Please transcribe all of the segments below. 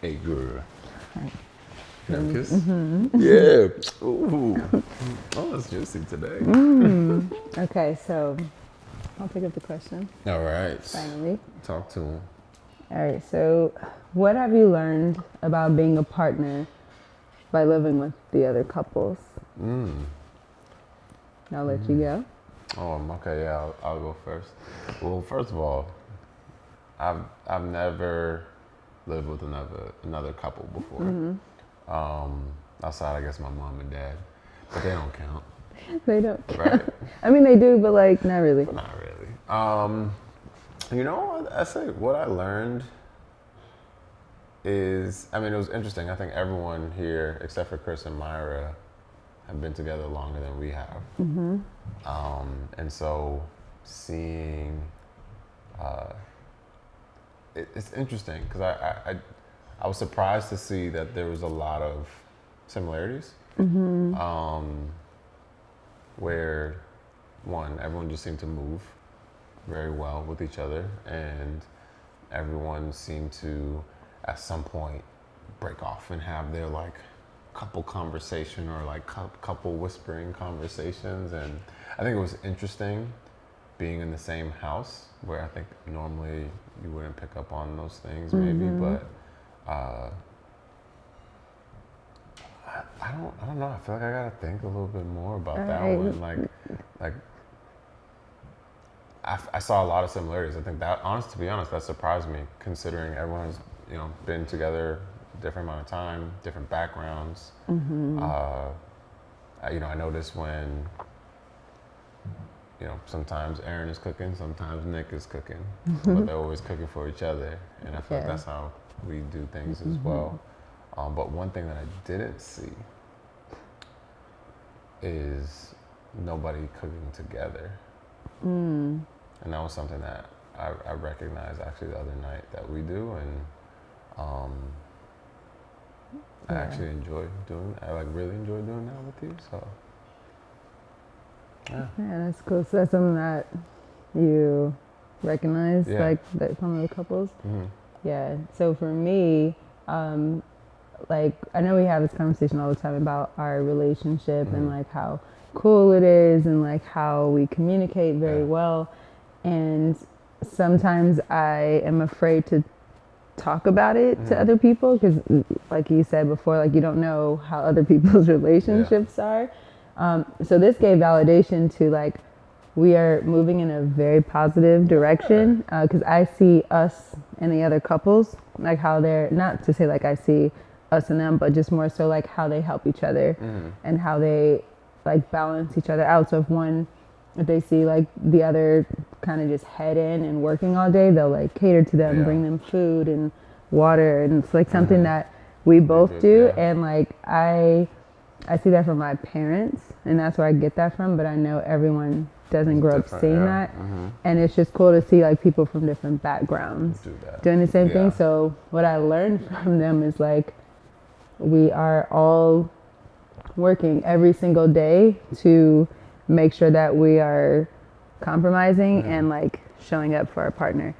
Hey, girl. Right. Can I have a kiss? Mm-hmm. Yeah. Ooh. Oh, that's juicy today. Okay, so I'll pick up the question All right. finally. Talk to him. All right, so what have you learned about being a partner by living with the other couples? I'll let you go. Okay. Yeah, I'll go first. Well, first of all, I've never lived with another couple before. Outside, I guess, my mom and dad, but they don't count, They don't count. right? I mean, they do, but like, not really. Not really. You know, I say what I learned is, I mean, it was interesting. I think everyone here, except for Chris and Myra, have been together longer than we have. And so seeing, it's interesting because I was surprised to see that there was a lot of similarities. Where one, everyone just seemed to move very well with each other, and everyone seemed to, at some point, break off and have their like couple conversation or like couple whispering conversations. And I think it was interesting being in the same house where I think normally you wouldn't pick up on those things maybe, but I don't know. I feel like I gotta think a little bit more about that one. Like I saw a lot of similarities. I think that, to be honest, that surprised me, considering everyone has, been together a different amount of time, different backgrounds. I noticed when, sometimes Aaron is cooking, sometimes Nick is cooking, but they're always cooking for each other, and I feel like that's how we do things as well. But one thing that I didn't see is nobody cooking together. And that was something that I recognized actually the other night that we do, and I actually enjoy doing that. I really enjoy doing that with you, so. Yeah, that's cool. So that's something that you recognize, like that from the couples? Yeah, so for me, like, I know we have this conversation all the time about our relationship and like how cool it is and like how we communicate very well. And sometimes I am afraid to talk about it to other people because, like you said before, like you don't know how other people's relationships are. So this gave validation to like, we are moving in a very positive direction because I see us and the other couples, like how they're, not to say like I see us and them, but just more so like how they help each other and how they like balance each other out. So if they see like the other kind of just head in and working all day, they'll like cater to them, bring them food and water, and it's like something that we both do. And like I see that from my parents, and that's where I get that from, but I know everyone doesn't grow up seeing that. And it's just cool to see like people from different backgrounds doing the same thing. So what I learned from them is like, we are all working every single day to make sure that we are compromising and like showing up for our partner.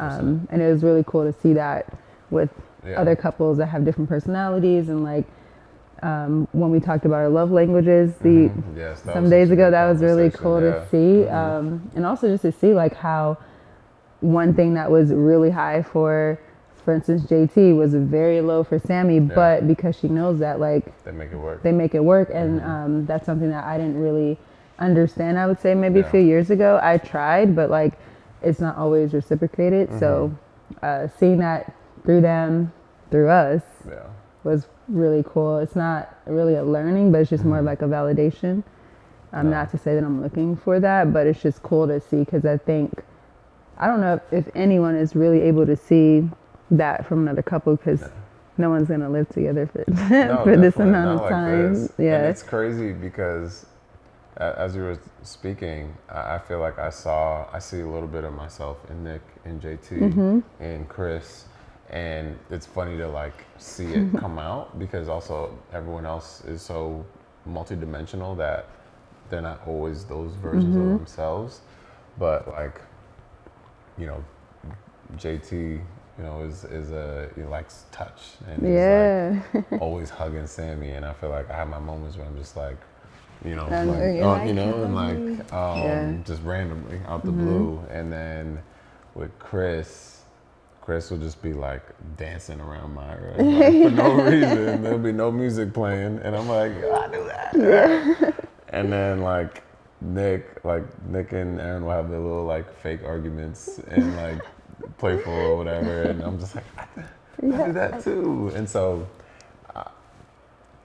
And it was really cool to see that with other couples that have different personalities. And like when we talked about our love languages some days ago, that was really cool to see. And also just to see like how one thing that was really high for instance, JT was very low for Sammy, but because she knows that, like, they make it work. They make it work, and that's something that I didn't really understand, I would say, maybe a few years ago. I tried, but, like, it's not always reciprocated. So seeing that through them, through us, was really cool. It's not really a learning, but it's just more like a validation. Not to say that I'm looking for that, but it's just cool to see, because I don't know if anyone is really able to see that from another couple, because no one's gonna live together for this amount of time. And it's crazy because as you were speaking, I feel like I see a little bit of myself in Nick and JT and Chris, and it's funny to like see it come out, because also everyone else is so multidimensional that they're not always those versions of themselves. But like, JT he likes touch and Yeah. he's like always hugging Sammy, and I feel like I have my moments where I'm just like, And like, you're like, and "Honey." like Yeah. just randomly out the blue, and then with Chris will just be like dancing around Myra like, for no reason. There'll be no music playing, and I'm like, I do that. Yeah. And then like Nick and Aaron will have their little like fake arguments and like playful or whatever, and I'm just like, I do that too. And so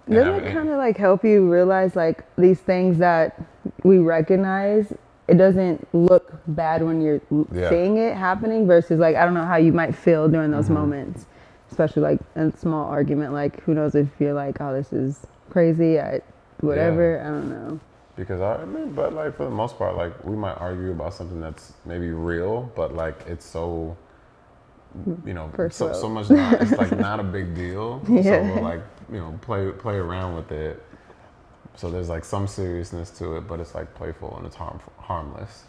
doesn't it kind of like help you realize like these things that we recognize? It doesn't look bad when you're seeing it happening versus like, I don't know how you might feel during those moments, especially like a small argument. Like, who knows if you're like, oh, this is crazy, whatever. I don't know. Because but like for the most part, like we might argue about something that's maybe real, but like it's so, so much not, it's like not a big deal. So we'll like, play around with it. So there's like some seriousness to it, but it's like playful and it's harmless.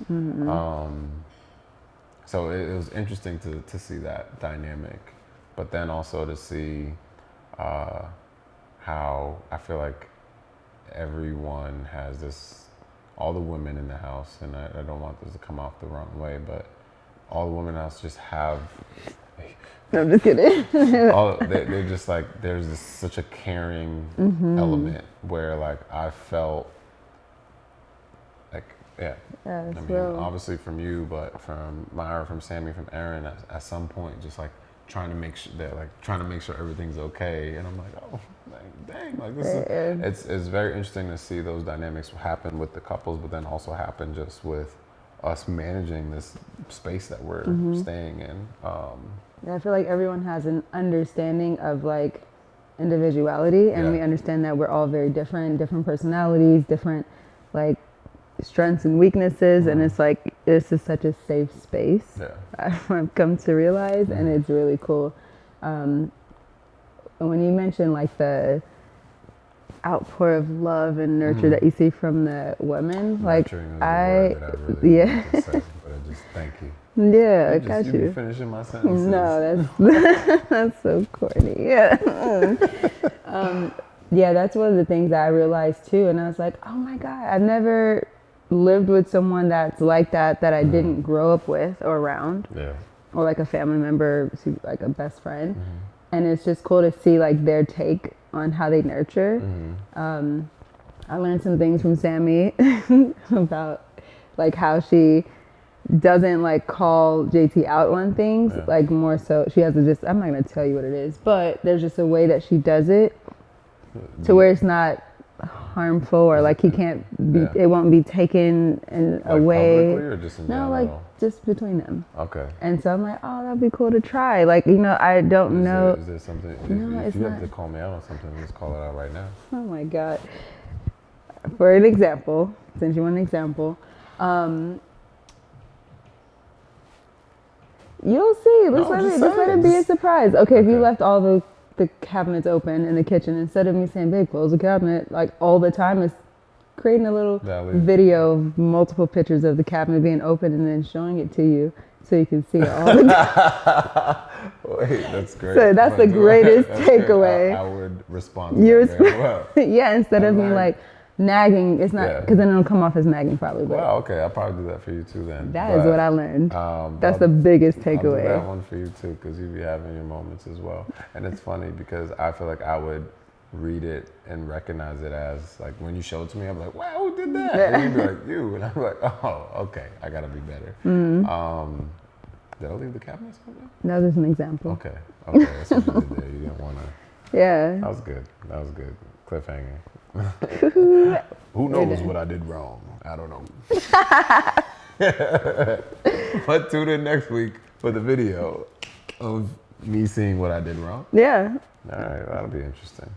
So it was interesting to see that dynamic, but then also to see how I feel like everyone has this, all the women in the house, and I don't want this to come off the wrong way, but all the women in the house just have. No, I'm just kidding. They're just like, there's such a caring element where like I felt like, obviously from you, but from Myra, from Sammy, from Aaron, at some point, just like trying to make sure everything's okay, and I'm like, oh, dang, like this it's very interesting to see those dynamics happen with the couples, but then also happen just with us managing this space that we're staying in. I feel like everyone has an understanding of like individuality, and we understand that we're all very different personalities, different like strengths and weaknesses, and it's like this is such a safe space. I've come to realize, and it's really cool. When you mentioned like the outpour of love and nurture that you see from the women, like Nurturing is the word that I really wanted to say, but I just thank you. Yeah, I got you. Be finishing my sentences. No, that's so corny. Yeah. That's one of the things that I realized too, and I was like, oh my God, I've never lived with someone that's like that I didn't grow up with or around, or like a family member, like a best friend, and it's just cool to see like their take on how they nurture. I learned some things from Sammy about like how she doesn't like call JT out on things, like more so she has to just, I'm not gonna tell you what it is, but there's just a way that she does it to where it's not harmful, or like he can't be, it won't be taken in a way. Publicly or just in general? Like just between them. Okay. And so I'm like, oh, that'd be cool to try. Like, I don't know. Is there something? No, if you have to call me out on something, just call it out right now. Oh my God. For an example, since you want an example, you'll see. Just let it be a surprise. Okay, if you left all the cabinets open in the kitchen, instead of me saying, babe, close the cabinet, like all the time, it's creating a little video of multiple pictures of the cabinet being open and then showing it to you so you can see it all the time. Wait, that's great. So that's the greatest takeaway. I would respond to that very well. Yeah, instead of me like nagging, it's not, because then it'll come off as nagging probably. But well, okay, I'll probably do that for you too then. That is what I learned. That's the biggest takeaway. I'll do that one for you too, because you be having your moments as well. And it's funny because I feel like I would read it and recognize it as like when you show it to me, I'm like, wow, who did that? And you'd be like, you, and I'm like, oh, okay, I gotta be better. Did I leave the cabinets open? That was an example. Okay, that's what you did there. You didn't want to. Yeah. That was good. Cliffhanger. Who knows what I did wrong? I don't know. But tune in next week for the video of me seeing what I did wrong. Yeah. All right, that'll be interesting.